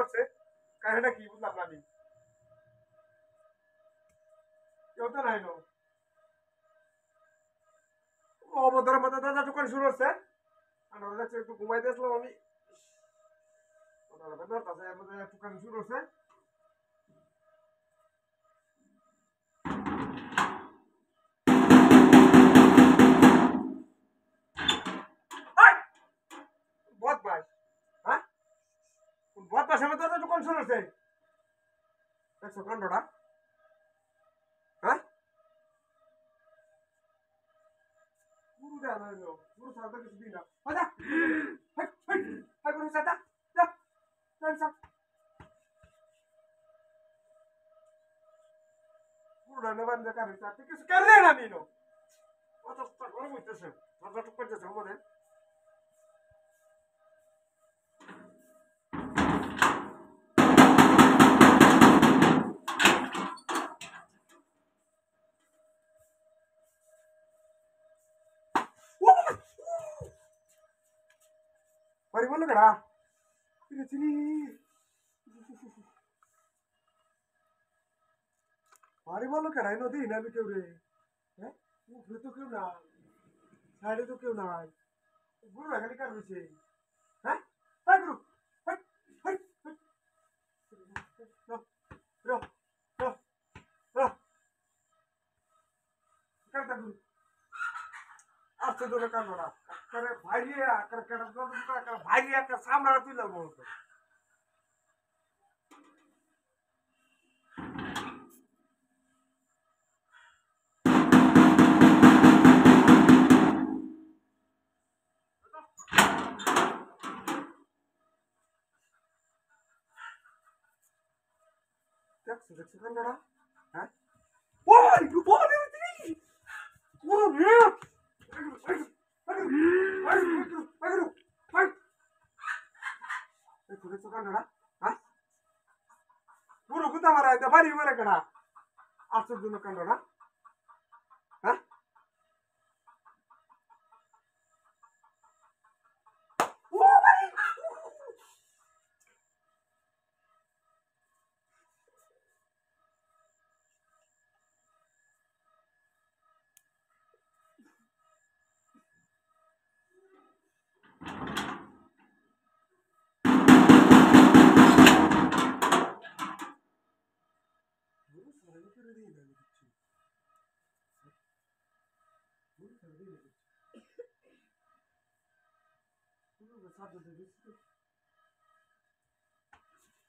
করছে কাহিনীটা কি বুঝলাম না আমি কেউ তো নাই নো অবদার মতো দাদা দোকান শুরু হচ্ছে আমরা যাচ্ছি একটু ঘুমাইতে আসলাম আমি দোকান শুরু হচ্ছে বদমাস হ্যাঁ বদমাসের মতো দোকান শুরু হচ্ছে দেখছো কাণ্ডটা হ্যাঁ পুরো দেওয়া হইলো পুরো সাথে কিছু দিন না আচ্ছা হাই পুরো সাথে যা যা পুরো নেবার দেখা হইছে কিছু করলে না নিনো অতটা গরম হইতেছে ঠান্ডা টুক করতেছে আমাদের বাড়ি বললো কেডা চিনি বাড়ি বললো কেডা নদী নাবি কেউ রে হ্যাঁ উপরে তো কেউ নাই সাইডে তো কেউ নাই গুরু এখানে কার রয়েছে হ্যাঁ হ্যাঁ গুরু আসছে তোর কান্ডটা ভাইরিয়া ভাইরিয়া একটা সামরা তুই লাগবো দেখছো দেখছো কান্ডটা হ্যাঁ ওই ওই পুরো রে দেখছো কান্ডটা হ্যাঁ পুরো গুতা মারা বাড়ি বলে কেডা আসছে জন্য কান্ডটা হ্যাঁ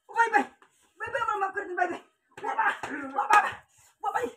Bye bye, bye bye, mama, bye bye, bye bye, bye bye.